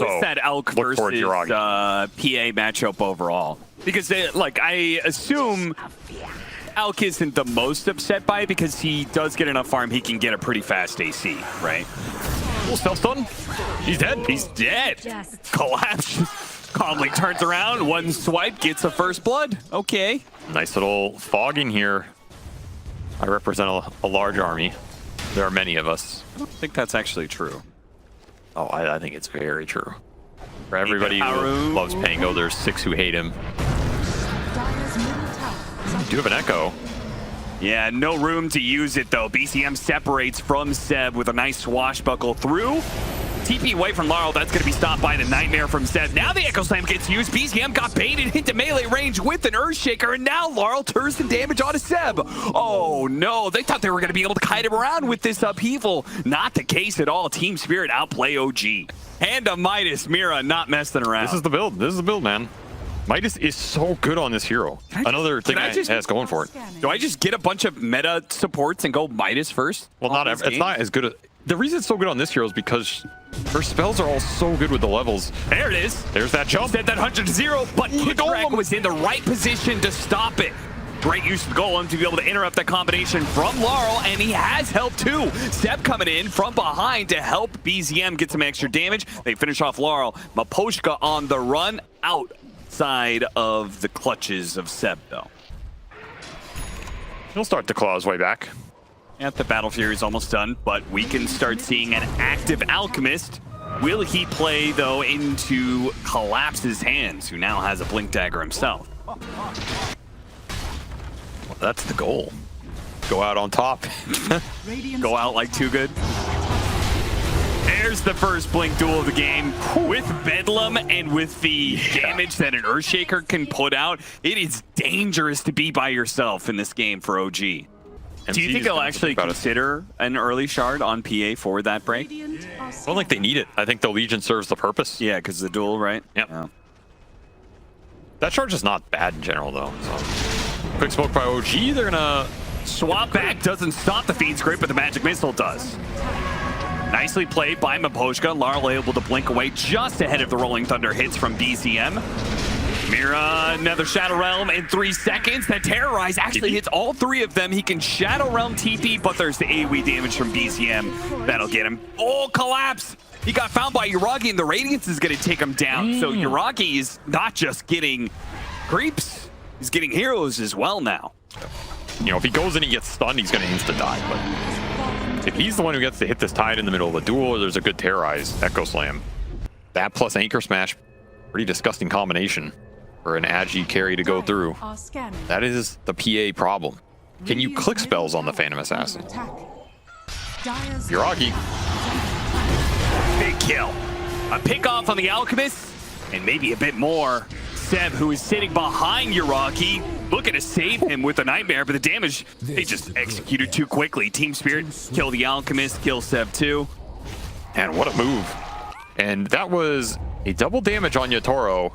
How is that Elk versus PA matchup overall? Because I assume Elk isn't the most upset by it because he does get enough farm, he can get a pretty fast AC, right? Cool stealth stun. He's dead. He's dead. Collapse. Calmly turns around, one swipe, gets a first blood. Okay. Nice little fogging here. I represent a large army. There are many of us. I don't think that's actually true. Oh, I think it's very true. For everybody who loves Pango, there's 6 who hate him. You do have an echo. Yeah, no room to use it though. BCM separates from Seb with a nice swashbuckle through. TP away from Larl, that's going to be stopped by the Nightmare from Seb. Now the Echo Slam gets used. BCM got baited into melee range with an Earthshaker, and now Larl turns some damage onto Seb. Oh no, they thought they were going to be able to kite him around with this upheaval. Not the case at all. Team Spirit outplay OG. And a Midas, Mira not messing around. This is the build. This is the build, man. Midas is so good on this hero. Another thing it has going for it. Do I just get a bunch of meta supports and go Midas first? Well, it's not as good. The reason it's so good on this hero is because her spells are all so good with the levels. There it is. There's that jump. Said that 100-0, but Kitrak was in the right position to stop it. Great use of the Golem to be able to interrupt that combination from Larl, and he has help too. Seb coming in from behind to help BZM get some extra damage. They finish off Larl. Miposhka on the run outside of the clutches of Seb though. He'll start to claw his way back. The Battle Fury is almost done, but we can start seeing an active Alchemist. Will he play, though, into Collapse's hands, who now has a Blink Dagger himself? Well, that's the goal. Go out on top. Go out like too good. There's the first Blink duel of the game. With Bedlam and with the damage that an Earthshaker can put out, it is dangerous to be by yourself in this game for OG. Do you think they'll actually consider an early shard on PA for that break? I don't think they need it. I think the Legion serves the purpose. Yeah, because the duel, right? Yep. Yeah. That charge is not bad in general, though. So. Quick smoke by OG. They're gonna swap back. Doesn't stop the Fiend's Grip, but the Magic Missile does. Nicely played by Miposhka. Larl able to blink away just ahead of the Rolling Thunder hits from BCM. Mira, another Shadow Realm in 3 seconds. That Terrorize actually hits all 3 of them. He can Shadow Realm TP, but there's the AoE damage from BCM. That'll get him. Oh, Collapse! He got found by Yuragi, and the Radiance is going to take him down. So Yuragi is not just getting creeps, he's getting heroes as well now. You know, if he goes and he gets stunned, he's going to insta-die. But if he's the one who gets to hit this Tide in the middle of a duel, there's a good Terrorize, Echo Slam. That plus Anchor Smash, pretty disgusting combination for an Agi carry to go through. That is the PA problem. Can you click spells on the Phantom Assassin? Yuragi. Big kill. A pick off on the Alchemist, and maybe a bit more. Seb, who is sitting behind Yuragi, looking to save him with a Nightmare, but the damage, they just executed too quickly. Team Spirit, kill the Alchemist, kill Seb too. And what a move. And that was a double damage on Yatoro.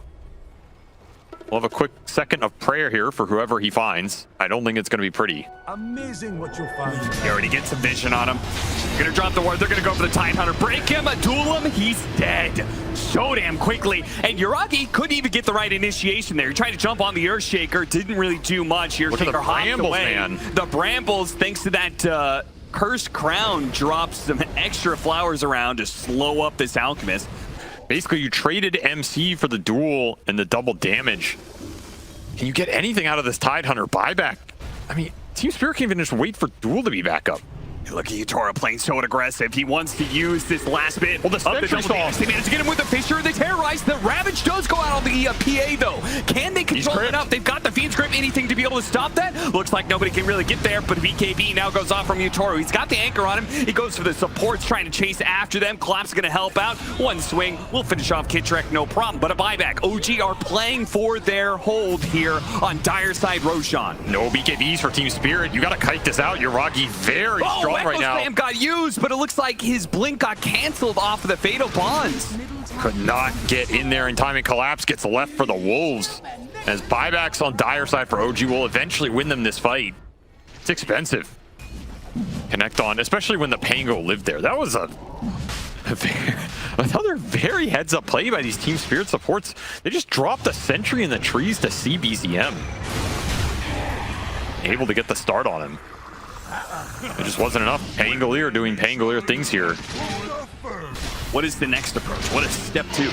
We'll have a quick second of prayer here for whoever he finds. I don't think it's going to be pretty. Amazing what you'll find. He already gets some vision on him. Gonna drop the ward. They're gonna go for the Tide Hunter. Break him, duel him. He's dead. So damn quickly. And Yuragi couldn't even get the right initiation there. He tried to jump on the Earthshaker. Didn't really do much. Look at the brambles, man. The brambles, thanks to that cursed crown, drops some extra flowers around to slow up this Alchemist. Basically, you traded MC for the duel and the double damage. Can you get anything out of this Tide Hunter buyback? I mean, Team Spirit can't even just wait for duel to be back up. Look at Yatoro playing so aggressive. He wants to use this last bit of the double damage. They managed to get him with the Fissure. They terrorize. The Ravage does go out on the PA, though. Can they control it enough? They've got the Fiend's Grip. Anything to be able to stop that? Looks like nobody can really get there, but BKB now goes off from Yatoro. He's got the anchor on him. He goes for the supports, trying to chase after them. Collapse going to help out. One swing. We'll finish off Kitrak, no problem. But a buyback. OG are playing for their hold here on dire side Roshan. No BKBs for Team Spirit. You got to kite this out. Yuragi very strong right now. Slam got used, but it looks like his blink got canceled off of the Fatal Bonds. Could not get in there in time, and Collapse gets left for the Wolves. As buybacks on dire side for OG will eventually win them this fight. It's expensive. Connect on, especially when the Pango lived there. That was a Another very heads-up play by these Team Spirit supports. They just dropped a sentry in the trees to see BZM. Able to get the start on him. It just wasn't enough. Pangolier doing Pangolier things here. What is the next approach? What is step 2?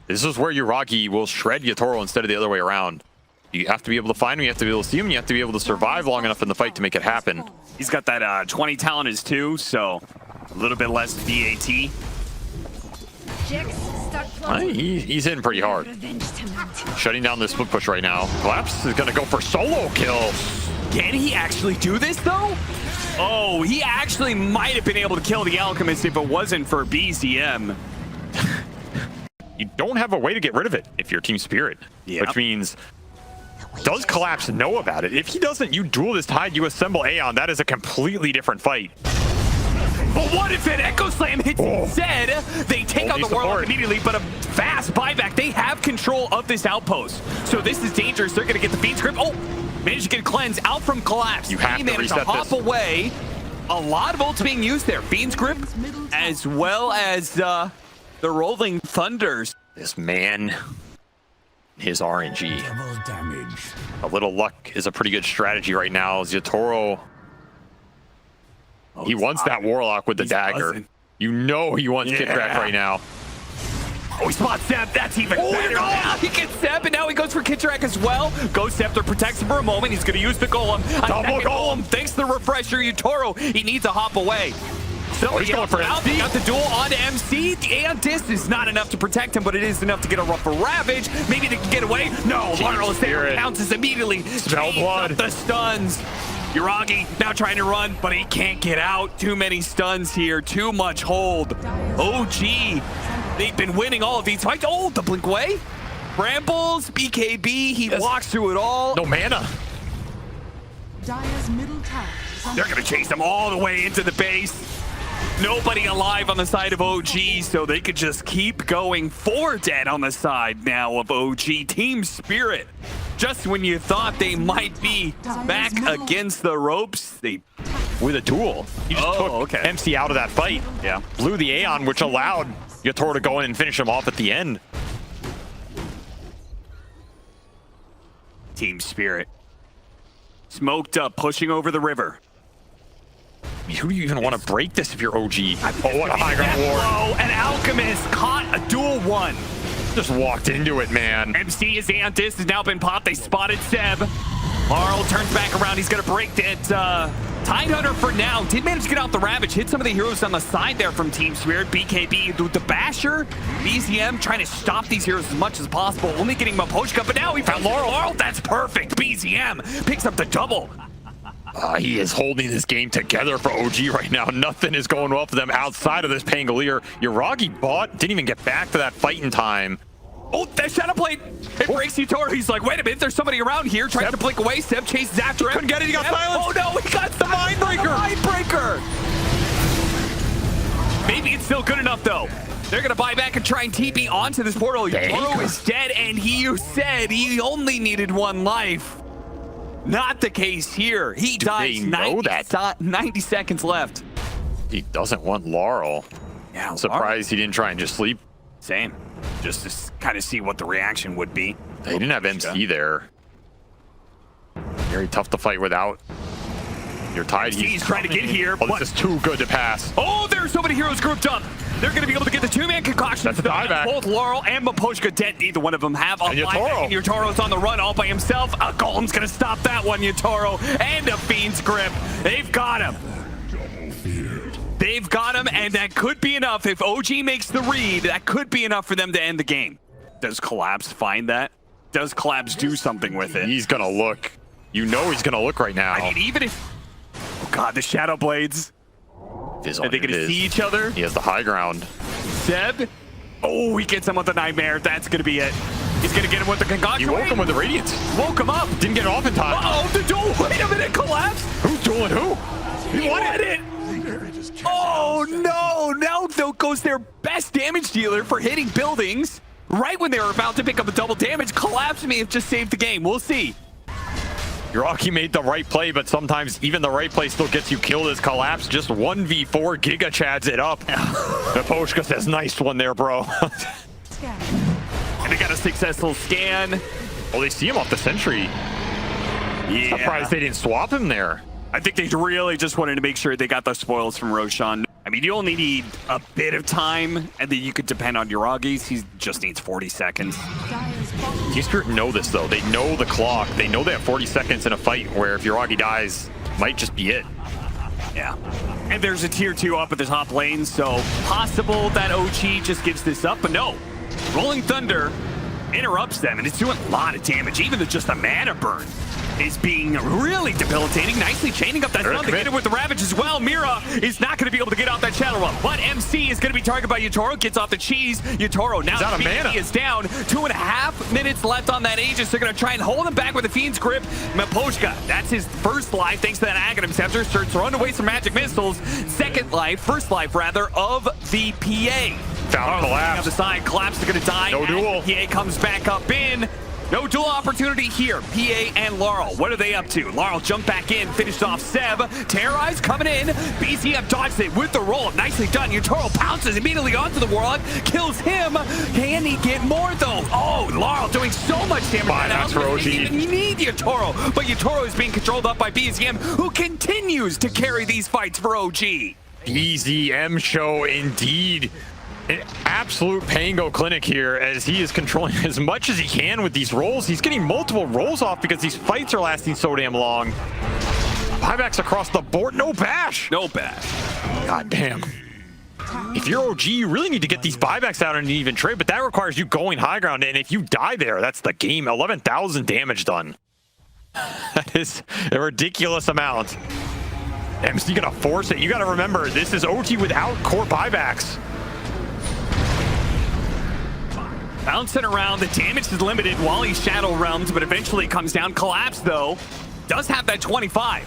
This is where Yuragi will shred Yatoro instead of the other way around. You have to be able to find him, you have to be able to see him, you have to be able to survive long enough in the fight to make it happen. He's got that 20 talent is 2, so a little bit less VAT. He's in pretty hard. Shutting down this split push right now. Collapse is gonna go for solo kills. Can he actually do this though? Oh, he actually might have been able to kill the Alchemist if it wasn't for BZM. You don't have a way to get rid of it if you're Team Spirit. Yep. Which means, does Collapse know about it? If he doesn't, you duel this Tide, you assemble Aeon. That is a completely different fight. But what if an Echo Slam hits instead? They take out the Warlock immediately, but a fast buyback. They have control of this outpost. So this is dangerous. They're going to get the Fiend's Grip. Oh, managed to get a cleanse out from Collapse. You have to reset hop away. A lot of ults being used there. Fiend's Grip, as well as the Rolling Thunders. This man, his RNG. Double damage. A little luck is a pretty good strategy right now. Yatoro, he wants that Warlock with the dagger. Buzzing. You know he wants Kitrak right now. Oh, he spots Seb. That's even better. Now he gets Seb, and now he goes for Kitrak as well. Ghost Scepter protects him for a moment. He's going to use the Golem. Double Golem. Thanks to the refresher, Yatoro. He needs to hop away. He's going for out. They got the duel onto MC. And this is not enough to protect him, but it is enough to get a rough Ravage. Maybe they can get away. No, Larl is there. Pounces immediately. Smell blood. The stuns. Yuragi now trying to run, but he can't get out. Too many stuns here. Too much hold. OG. They've been winning all of these fights. Oh, the blink away. Brambles, BKB. He walks through it all. No mana. They're going to chase him all the way into the base. Nobody alive on the side of OG, so they could just keep going. 4 dead on the side now of OG. Team Spirit. Just when you thought they might be back against the ropes, they... With a duel. He just took MC out of that fight. Yeah. Blew the Aeon, which allowed Yatoro to go in and finish him off at the end. Team Spirit. Smoked up, pushing over the river. I mean, who do you even want to break this if you're OG? Oh, what a high ground war. An Alchemist caught a duel 1. Just walked into it, man. MC is Antis has now been popped. They spotted Seb. Larl turns back around. He's going to break it. Tidehunter for now. Did manage to get out the Ravage. Hit some of the heroes on the side there from Team Spirit. BKB, the Basher. BZM trying to stop these heroes as much as possible. Only getting Miposhka, but now he found Larl. That's perfect. BZM picks up the double. He is holding this game together for OG right now. Nothing is going well for them outside of this Pangolier. Yuragi didn't even get back to that fight in time. Oh, that Shadow Blade. It breaks Yatoro. He's like, wait a minute, there's somebody around here. Tries to blink away. Seb chases after him. Couldn't get it. He got silenced. Oh, no, he got the Mindbreaker. Maybe it's still good enough, though. They're going to buy back and try and TP onto this portal. Yatoro is dead, and you said he only needed 1 life. Not the case here. He dies 90 seconds left. He doesn't want Larl. Yeah, I'm surprised he didn't try and just sleep. Same. Just to kind of see what the reaction would be. They didn't have MC there. Very tough to fight without. You're tied. He's trying to get here. Oh, this is too good to pass. Oh, there's so many heroes grouped up. They're going to be able to get the 2-man concoction. That's a dieback. Both Larl and Miposhka dead. Neither one of them have a Yatoro. Yatoro's on the run all by himself. A Golem's going to stop that one, Yatoro. And a Fiend's Grip. They've got him. They've got him, and that could be enough. If OG makes the read, that could be enough for them to end the game. Does Collapse find that? Does Collapse do something with it? He's going to look. You know he's going to look right now. I mean, even if... Oh, God, the Shadow Blades. Are they going to see each other? He has the high ground. Seb? Oh, he gets him with the Nightmare. That's going to be it. He's going to get him with the Concoction. He woke him with the Radiance. Woke him up. Didn't get it off in time. Uh-oh, the duel. Wait a minute, Collapse. Who's dueling who? He won it. Oh, no. Now goes their best damage dealer for hitting buildings. Right when they were about to pick up a double damage, Collapse may have just saved the game. We'll see. Yuragi made the right play, but sometimes even the right play still gets you killed as Collapse just 1v4 Giga Chads it up. Miposhka says, nice one there, bro. And they got a successful scan. Oh, they see him off the sentry. Yeah. Surprised they didn't swap him there. I think they really just wanted to make sure they got the spoils from Roshan. I mean, you only need a bit of time, and then you could depend on Yuragi's. He just needs 40 seconds. Team Spirit know this, though. They know the clock. They know they have 40 seconds in a fight where if Yuragi dies, might just be it. Yeah. And there's a tier 2 up at the top lane, so possible that OG just gives this up, but no. Rolling Thunder interrupts them, and it's doing a lot of damage. Even just the mana burn is being really debilitating. Nicely chaining up that stun. They get it with the Ravage as well. Mira is not going to be able to get off that Shadow Run, but MC is going to be targeted by Yatoro. Gets off the cheese. Yatoro now out of mana. is down. 2.5 minutes left on that Aegis. They're going to try and hold him back with the Fiend's Grip. Miposhka, that's his first life thanks to that Aghanim Scepter. Starts throwing away some magic missiles. First life rather, of the PA. Found Collapse. On the side, Collapse is going to die. No duel. PA comes back up in. No duel opportunity here. PA and Larl. What are they up to? Larl jumped back in, finished off Seb. Terrorize coming in. BCM dodged it with the roll. Nicely done. Yatoro pounces immediately onto the Warlock. Kills him. Can he get more though? Oh, Larl doing so much damage. That's for OG. You need Yatoro. But Yatoro is being controlled up by BCM, who continues to carry these fights for OG. BZM show indeed. An absolute Pango clinic here as he is controlling as much as he can with these rolls. He's getting multiple rolls off because these fights are lasting so damn long. Buybacks across the board. No bash. No bash. God damn. If you're OG, you really need to get these buybacks out and even trade, but that requires you going high ground. And if you die there, that's the game. 11,000 damage done. That is a ridiculous amount. MC gonna force it. You gotta remember, this is OT without core buybacks. Bouncing around, the damage is limited while he Shadow Realms, but eventually comes down. Collapse, though, does have that 25.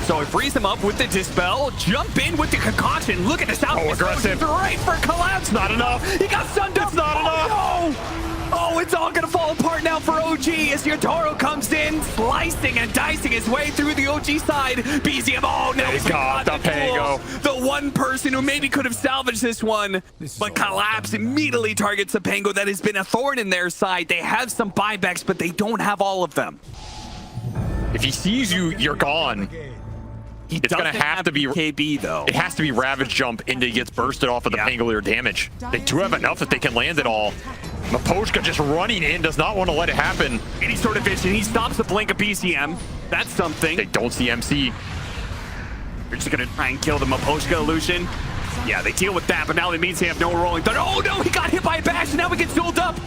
So it frees him up with the Dispel. Jump in with the Concoction. Look at the South. Oh, aggressive. Right for Collapse. Not enough. He got sunned up. It's not enough. No. Oh, it's all going to fall apart now for OG as Yatoro comes in, slicing and dicing his way through the OG side. BZM, oh, now he's got the Pango. The one person who maybe could have salvaged this one, but Collapse immediately targets the Pango that has been a thorn in their side. They have some buybacks, but they don't have all of them. If he sees you, you're gone. It's going to have to be KB, though. It has to be Ravage Jump into he gets bursted off of the Pangolier damage. They do have enough that they can land it all. Miposhka just running in, does not want to let it happen. Any sort of vision. He stops the blink of BCM. That's something. They don't see MC. They're just going to try and kill the Miposhka illusion. Yeah, they deal with that, but now it means they have no rolling thunder. Oh, no, he got hit by a bash, and now he gets dueled up.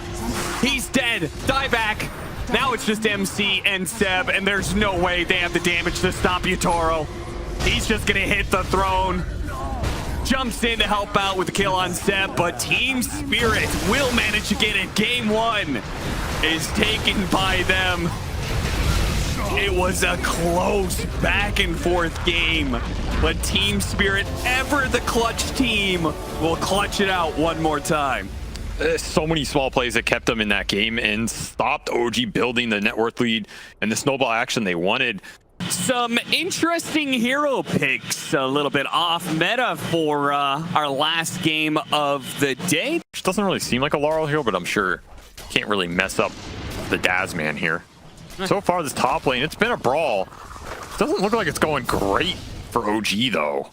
He's dead. Die back. Now it's just MC and Seb, and there's no way they have the damage to stop Yatoro. He's just gonna hit the throne. Jumps in to help out with the kill on Seb, but Team Spirit will manage to get it. Game 1 is taken by them. It was a close back and forth game, but Team Spirit, ever the clutch team, will clutch it out one more time. So many small plays that kept them in that game and stopped OG building the net worth lead and the snowball action they wanted. Some interesting hero picks, a little bit off meta for our last game of the day. Which doesn't really seem like a Larl hero, but I'm sure can't really mess up the Daz man here. So far this top lane, it's been a brawl. Doesn't look like it's going great for OG though.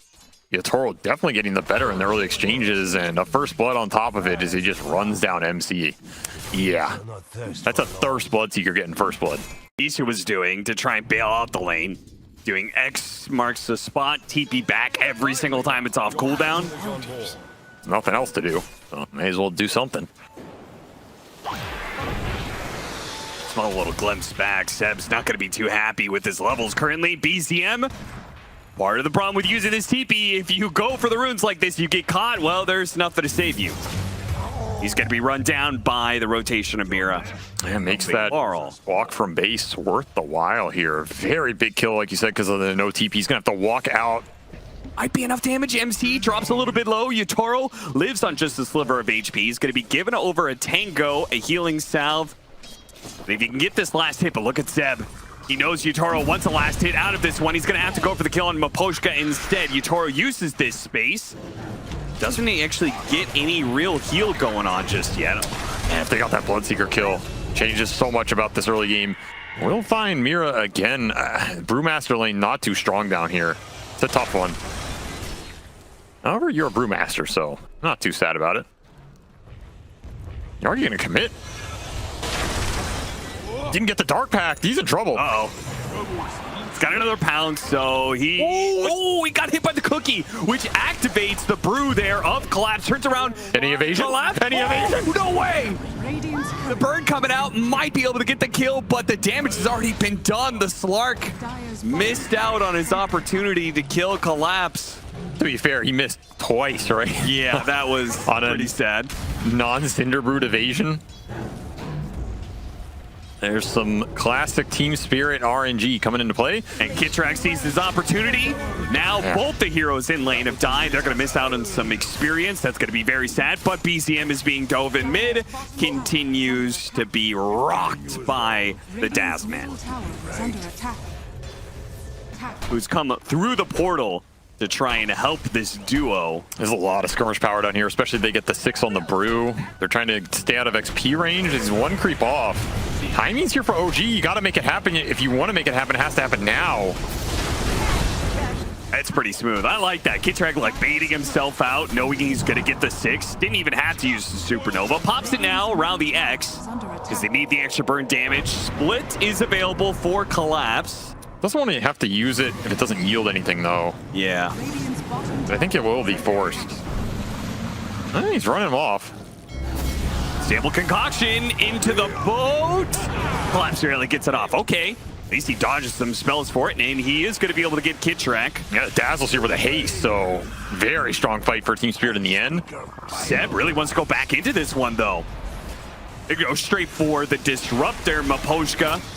Yatoro definitely getting the better in the early exchanges, and a first blood on top of it as he just runs down MC. Yeah, that's a thirst blood seeker getting first blood. Isha was doing to try and bail out the lane, doing X marks the spot, TP back every single time it's off cooldown. There's nothing else to do, so may as well do something. Small little glimpse back. Seb's not going to be too happy with his levels currently. BCM, part of the problem with using this TP, if you go for the runes like this, you get caught, well, there's nothing to save you. He's going to be run down by the rotation of Mira. Yeah, makes that Larl walk from base worth the while here. Very big kill, like you said, because of the no TP. He's going to have to walk out. Might be enough damage. MC drops a little bit low. Yatoro lives on just a sliver of HP. He's going to be given over a tango, a healing salve. If you can get this last hit, but look at Zeb. He knows Yatoro wants a last hit out of this one. He's going to have to go for the kill on Miposhka instead. Yatoro uses this space. Doesn't he actually get any real heal going on just yet? Man, if they got that Bloodseeker kill, changes so much about this early game. We'll find Mira again. Brewmaster lane not too strong down here. It's a tough one. However, you're a Brewmaster, so not too sad about it. Are you going to commit? Didn't get the Dark Pact. He's in trouble. Uh-oh. He's got another pound, so he... Oh, he got hit by the cookie, which activates the brew there of Collapse. Turns around. Any evasion? Collapse. Any evasion? No way! The bird coming out might be able to get the kill, but the damage has already been done. The Slark missed out on his opportunity to kill Collapse. To be fair, he missed twice, right? Yeah, that was pretty sad. Non-Cinderbrood evasion. There's some classic Team Spirit RNG coming into play. And Kitrak sees his opportunity. Now both the heroes in lane have died. They're going to miss out on some experience. That's going to be very sad. But BCM is being dove in mid. Continues to be rocked by the Dazman, who's come through the portal to try and help this duo. There's a lot of skirmish power down here, especially if they get the 6 on the brew. They're trying to stay out of XP range. There's one creep off. Timing's here for OG. You got to make it happen. If you want to make it happen, it has to happen now. That's pretty smooth. I like that. Kitrak like baiting himself out, knowing he's going to get the 6. Didn't even have to use the Supernova. Pops it now around the X because they need the extra burn damage. Split is available for Collapse. Doesn't want to have to use it if it doesn't yield anything, though. Yeah. I think it will be forced. He's running him off. Stable concoction into the boat. Collapse really gets it off. Okay. At least he dodges some spells for it, and he is going to be able to get Kitrak. Yeah, Dazzle's here with a haste, so very strong fight for Team Spirit in the end. Seb really wants to go back into this one, though. They go straight for the Disruptor, Miposhka.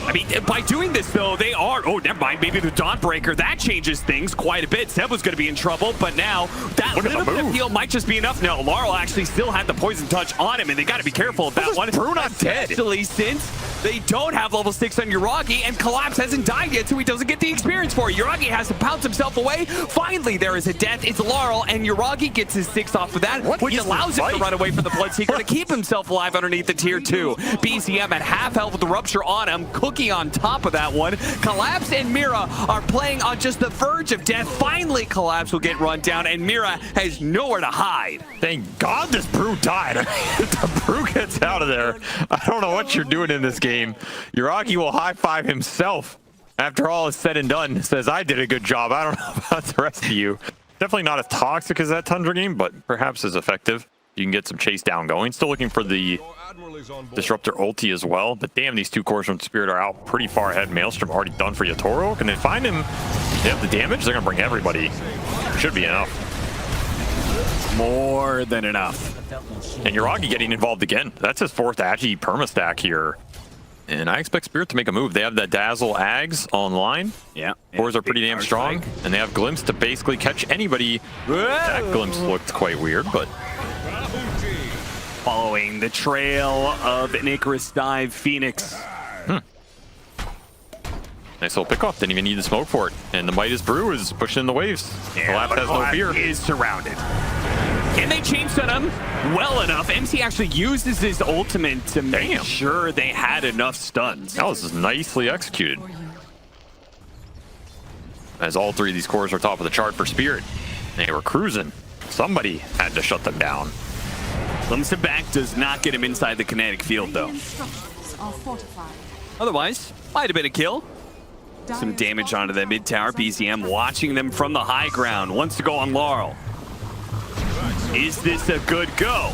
I mean, by doing this, though, they are... Oh, never mind. Maybe the Dawnbreaker. That changes things quite a bit. Seb was going to be in trouble, but now that little bit of heal might just be enough. No, Larl actually still had the poison touch on him, and they got to be careful of that one. Brew not dead. Especially since they don't have level 6 on Yuragi, and Collapse hasn't died yet, so he doesn't get the experience for it. Yuragi has to pounce himself away. Finally, there is a death. It's Larl, and Yuragi gets his 6 off of that, which allows him to run away from the Bloodseeker to keep himself alive underneath the tier 2. BCM at half health with the Rupture on him. Cookie on top of that one. Collapse and Mira are playing on just the verge of death. Finally, Collapse will get run down, and Mira has nowhere to hide. Thank God this brew died. If the brew gets out of there, I don't know what you're doing in this game. Yuragi will high-five himself after all is said and done. Says, I did a good job. I don't know about the rest of you. Definitely not as toxic as that Tundra game, but perhaps as effective. You can get some chase down going. Still looking for the Disruptor ulti as well. But damn, these two cores from Spirit are out pretty far ahead. Maelstrom already done for Yatoro. Can they find him? They have the damage. They're going to bring everybody. Should be enough. More than enough. And Yuragi getting involved again. That's his 4th Agi permastack here. And I expect Spirit to make a move. They have that Dazzle Ags online. Yeah. Cores are pretty damn strong. And they have Glimpse to basically catch anybody. That Glimpse looked quite weird, but... Following the trail of an Icarus Dive Phoenix. Nice little pickoff. Didn't even need the smoke for it. And the Midas Brew is pushing in the waves. Collapse has no fear. Is surrounded. And they changed on him well enough. MC actually uses his ultimate to make sure they had enough stuns. That was nicely executed. As all 3 of these cores are top of the chart for Spirit. They were cruising. Somebody had to shut them down. Glimpse back does not get him inside the kinetic field, though. Otherwise, might have been a kill. Some damage onto the mid tower. BCM watching them from the high ground. Wants to go on Larl. Is this a good go?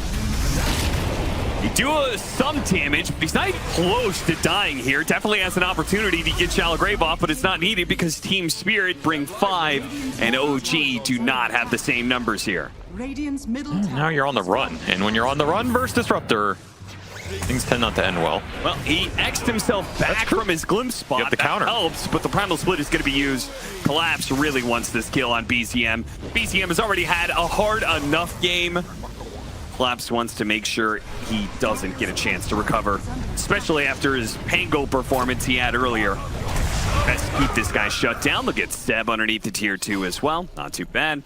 He do some damage, but he's not close to dying here. Definitely has an opportunity to get Shallow Grave off, but it's not needed because Team Spirit bring 5, and OG do not have the same numbers here. Now you're on the run, and when you're on the run versus Disruptor, things tend not to end well. Well, he X'd himself back from his glimpse spot. Get the counter. That helps, but the Primal Split is going to be used. Collapse really wants this kill on BCM. BCM has already had a hard enough game. Collapse wants to make sure he doesn't get a chance to recover, especially after his Pango performance he had earlier. Best to keep this guy shut down. Look at Seb underneath the tier 2 as well. Not too bad.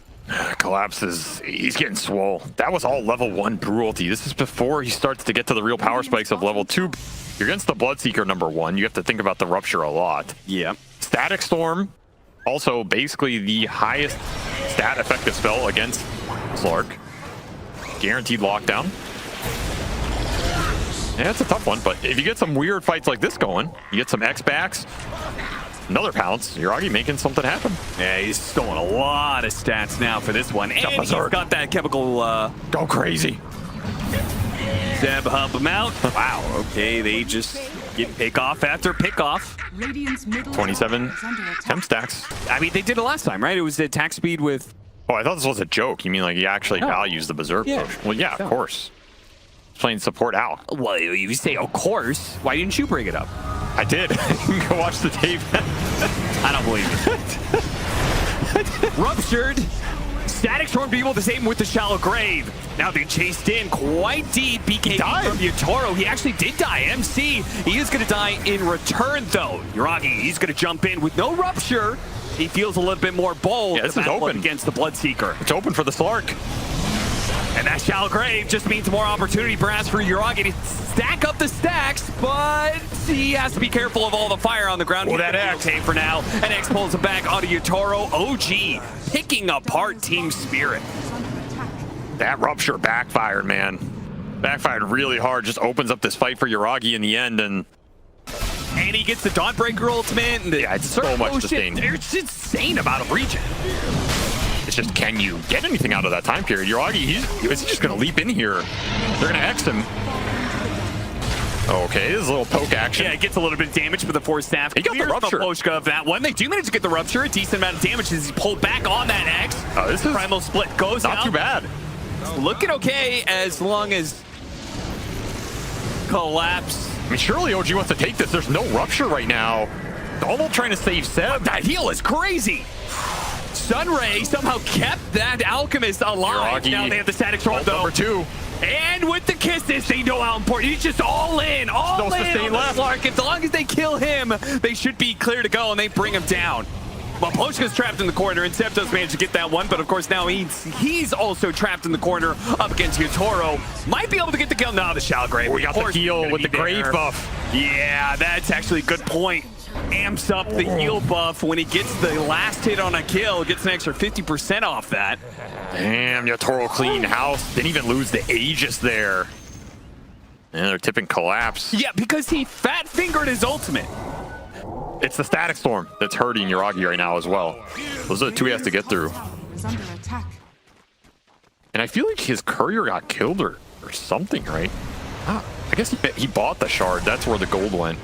Collapses. He's getting swole. That was all level 1 cruelty. This is before he starts to get to the real power spikes of level 2. You're against the Bloodseeker #1. You have to think about the Rupture a lot. Yeah. Static Storm, also basically the highest stat effective spell against Slark. Guaranteed lockdown. Yeah, it's a tough one, but if you get some weird fights like this going, you get some X-backs, another pounce, Yuragi making something happen. Yeah, he's stolen a lot of stats now for this one. And he's got that chemical... Go crazy. Zeb hub him out. Wow, okay, they just get pick off after pick off. 27 temp stacks. I mean, they did it last time, right? It was attack speed with... Oh, I thought this was a joke. You mean like he actually No. values the Berserk Yeah. potion? Well, yeah, No. of course. Playing support out. Well, you say, of course. Why didn't you bring it up? I did. Go watch the tape. I don't believe it. Ruptured. Static Storm be able to save him with the Shallow Grave. Now they chased in quite deep. BKB from Yatoro. He actually did die. MC, he is going to die in return, though. Yuragi, he's going to jump in with no Rupture. He feels a little bit more bold. Yeah, this is battle open. against the Bloodseeker. It's open for the Slark. And that Shallow Grave just means more opportunity perhaps for Yuragi to stack up the stacks, but he has to be careful of all the fire on the ground. Oh, that X. Okay for now. And X pulls him back onto Yatoro. OG picking apart Team Spirit. That Rupture backfired, man. Backfired really hard. Just opens up this fight for Yuragi in the end, and he gets the Dawnbreaker ultimate. And the yeah, it's so much sustain. It's insane amount of regen. It's just, can you get anything out of that time period? Yuragi, he's just going to leap in here. They're going to X him. Okay, this is a little poke action. Yeah, it gets a little bit of damage, but the Force Staff He got the Rupture. Miposhka of that one. They do manage to get the Rupture. A decent amount of damage as he's pulled back on that X. Oh, this is Primal Split goes not out. too bad. Looking okay as long as Collapse. I mean, surely OG wants to take this. There's no Rupture right now. Donald trying to save Seb. That heal is crazy. Sunray somehow kept that Alchemist alive. Yuragi, Now they have the Static Storm, though. #2. And with the kisses, they know how important. He's just all in No on sustain the left. Slark. As long as they kill him, they should be clear to go, and they bring him down. Well, Miposhka's trapped in the corner, and Seb does manage to get that one, but of course now he's also trapped in the corner up against Yatoro. Might be able to get the kill. No, the Shallow Grave. We got the heal with the Grave buff. Yeah, that's actually a good point. Amps up the heal buff when he gets the last hit on a kill, gets an extra 50% off that. Damn, Yatoro clean house. Didn't even lose the Aegis there. And they're tipping Collapse. Yeah, because he fat-fingered his ultimate. It's the Static Storm that's hurting Yuragi right now as well. Those are the two he has to get through. And I feel like his courier got killed or something, right? I guess he bought the shard. That's where the gold went.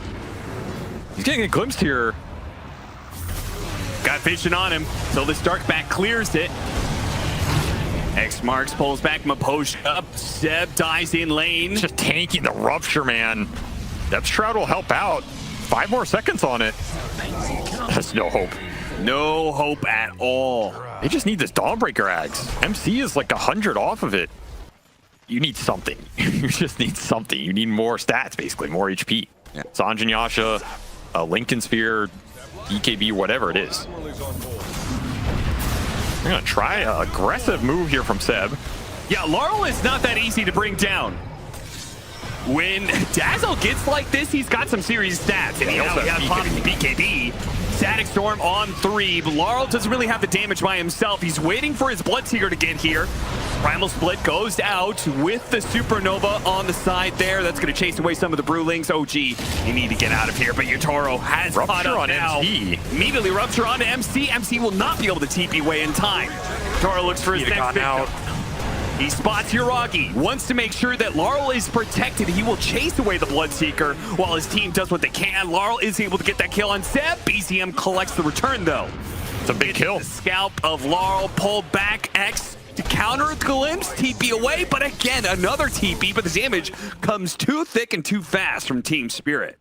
He's getting a glimpse here. Got vision on him, so this Darkback clears it. X marks, pulls back Miposhka up. Zeb dies in lane. Just tanking the Rupture, man. Depth Shroud will help out. 5 more seconds on it. That's no hope. No hope at all. They just need this Dawnbreaker Axe. MC is like 100 off of it. You need something. You just need something. You need more stats, basically, more HP. Yeah. Sanjin Yasha, Lincoln Sphere, EKB, whatever it is. We're gonna try an aggressive move here from Seb. Yeah, Larl is not that easy to bring down. When Dazzle gets like this, he's got some serious stats. And he also has BKB. Static Storm on 3, but Larl doesn't really have the damage by himself. He's waiting for his Bloodseeker to get here. Primal Split goes out with the Supernova on the side there. That's going to chase away some of the Brewlings. OG, you need to get out of here, but Yatoro has caught up on now. MC. Immediately Rupture on MC. MC will not be able to TP away in time. Yatoro looks for his next victim. He spots Yuragi, wants to make sure that Larl is protected. He will chase away the Bloodseeker while his team does what they can. Larl is able to get that kill on Seb. BCM collects the return, though. It's a big kill. The scalp of Larl pulled back. X to counter glimpse, TP away, but again, another TP, but the damage comes too thick and too fast from Team Spirit.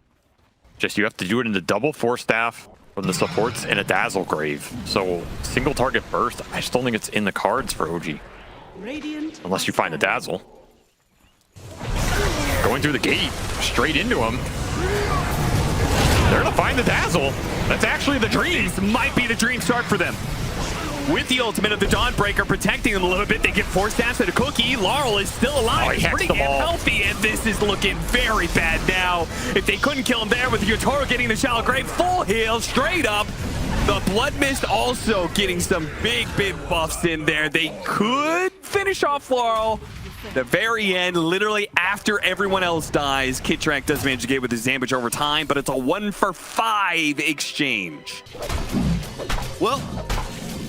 Just you have to do it in the double Force Staff from the supports and a Dazzle Grave. So single target burst, I just don't think it's in the cards for OG. Unless you find a Dazzle. going through the gate, straight into him. They're gonna find the Dazzle. That's actually the dream. This might be the dream start for them. With the ultimate of the Dawnbreaker protecting them a little bit, they get 4 stabs at a cookie. Larl is still alive. Oh, he He's pretty hacks them damn all. healthy, and this is looking very bad now. If they couldn't kill him there with Yatoro getting the shallow grave, full heal, straight up. The Blood Mist also getting some big buffs in there. They could finish off Larl. The very end, literally after everyone else dies, Kitrak does manage to get with his damage over time, but it's a 1-for-5 exchange. Well,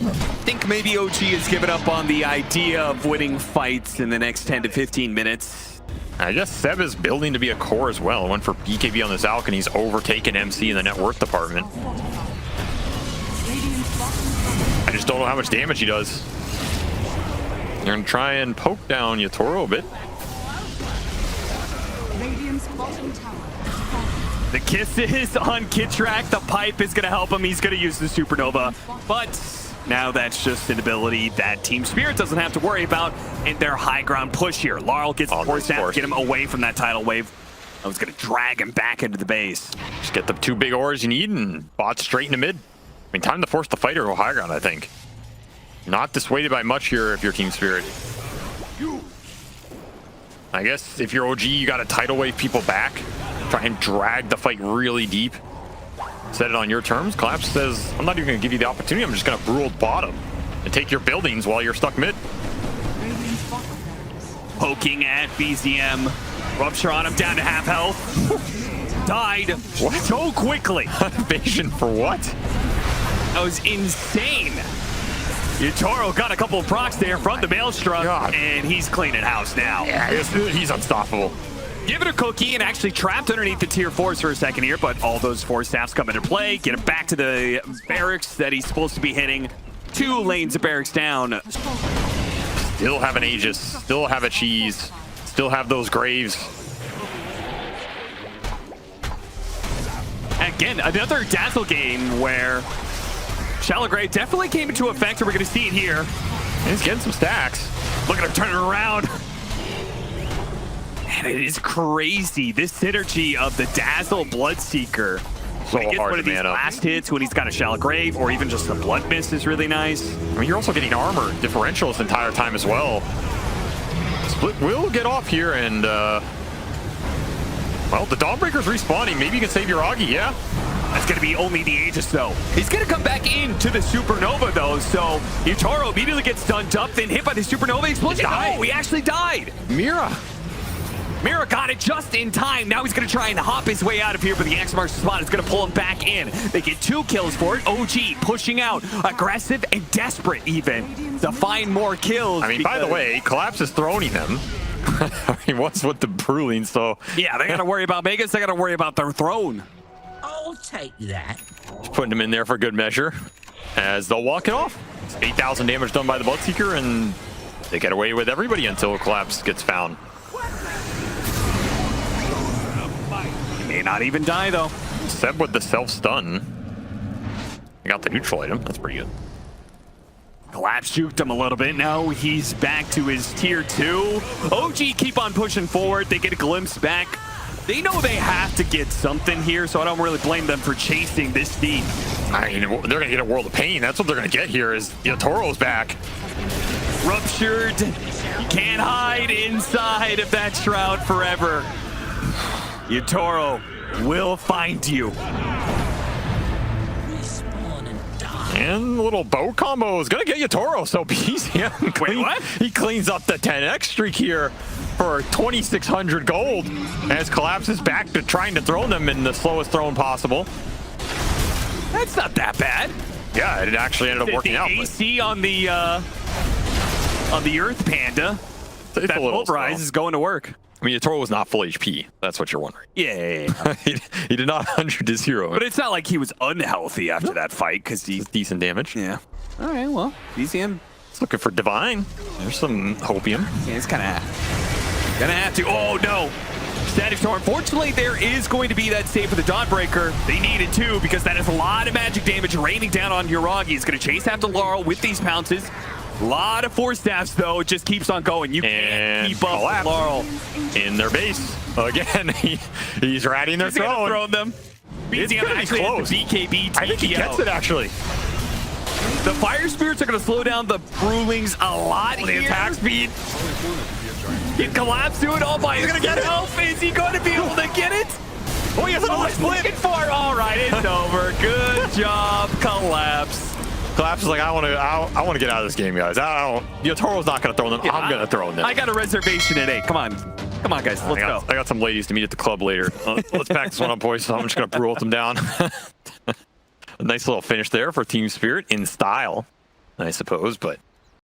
I think maybe OG has given up on the idea of winning fights in the next 10 to 15 minutes. I guess Seb is building to be a core as well. Went for BKB on the Zalk, and he's overtaken MC in the net worth department. I just don't know how much damage he does. They're gonna try and poke down Yatoro a bit. The kisses on Kitrak, the pipe is gonna help him. He's gonna use the Supernova, but now that's just an ability that Team Spirit doesn't have to worry about in their high ground push here. Larl gets the force snap, get him away from that tidal wave. I was gonna drag him back into the base. Just get the 2 big ores you need and bot straight into mid. I mean, time to force the fighter to go high ground, I think. Not dissuaded by much here if you're Team Spirit. I guess if you're OG, you gotta tidal wave people back. Try and drag the fight really deep. Set it on your terms. Collapse says, I'm not even gonna give you the opportunity, I'm just gonna brutal bottom and take your buildings while you're stuck mid. Poking at BZM. Rupture on him, down to half health. Died What? so quickly. Evasion for what? That was insane. Yatoro got a couple of procs there from the Maelstrom, God. and he's cleaning house now. Yeah, he's unstoppable. Give it a cookie and actually trapped underneath the tier 4s for a second here, but all those 4 staffs come into play. Get him back to the barracks that he's supposed to be hitting. 2 lanes of barracks down. Still have an Aegis, still have a cheese, still have those graves. Again, another Dazzle game where Shallow Grave definitely came into effect, and we're going to see it here. And he's getting some stacks. Look at him turning around. And it is crazy, this synergy of the Dazzle Bloodseeker. So When he gets hard one of to these man up. last hits, when he's got a Shallow Grave, or even just the Blood Mist is really nice. I mean, you're also getting armor differential this entire time as well. Split will get off here, and well, the Dawnbreaker's respawning. Maybe you can save Yuragi, yeah? That's going to be only the Aegis, though. He's going to come back into the Supernova, though, so Yatoro immediately gets stunned up, then hit by the Supernova explosion. No, he actually died. Mira. Mira got it just in time. Now he's going to try and hop his way out of here, but the X-Marks spot is going to pull him back in. They get 2 kills for it. OG pushing out, aggressive and desperate even, to find more kills. I mean, by the way, Collapse is throning them. I mean, what's with the Bruling, so... Yeah, they got to worry about Vegas. They got to worry about their throne. I'll take that. Just putting him in there for good measure as they'll walk it off. It's 8,000 damage done by the Bloodseeker, and they get away with everybody until Collapse gets found. He may not even die, though. Seb with the self-stun. I got the neutral item. That's pretty good. Collapse juked him a little bit. Now he's back to his tier 2. OG keep on pushing forward. They get a glimpse back. They know they have to get something here, so I don't really blame them for chasing this deep. I mean, they're going to get a World of Pain. That's what they're going to get here is Yatoro's back. Ruptured. You can't hide inside of that shroud forever. Yatoro will find you. And a little bow combo is going to get Yatoro, so BZM Wait, what? He cleans up the 10x streak here for 2,600 gold as Collapse is back to trying to throw them in the slowest throne possible. That's not that bad. Yeah, it actually ended up working out. The AC on the Earth Panda, It's that a little pulverize slow. is going to work. I mean, Yatoro was not full HP. That's what you're wondering. Yeah. he did not 100 to 0. But it's not like he was unhealthy after that fight, because he's... decent damage. Yeah. All right, well, BZM, It's looking for Divine. There's some hopium. yeah, it's kind of gonna have to... Oh, no. Static Storm. Unfortunately, there is going to be that save for the Dawnbreaker. They needed to, because that is a lot of magic damage raining down on Yuragi. He's going to chase after Larl with these pounces. Lot of force staffs though, it just keeps on going. You can't keep up with Larl. In their base. Again, he's ratting their throne. Throwing them. It's BZM gonna be actually close. has the BKB I think he gets it actually. The Fire Spirits are going to slow down the Brewlings a lot The here. attack speed. Can Collapse do it all by himself? gonna get it. Is he going to be able to get it? Oh, he has another split. Looking for it. All right, it's over. Good job, Collapse. Collapse is like, I want to get out of this game, guys. Yatoro's not going to throw them. I'm going to throw them. I got a reservation at 8. Come on, guys, let's go. I got some ladies to meet at the club later. Let's pack this one up, boys. So I'm just going to brew them down. A nice little finish there for Team Spirit in style, I suppose, but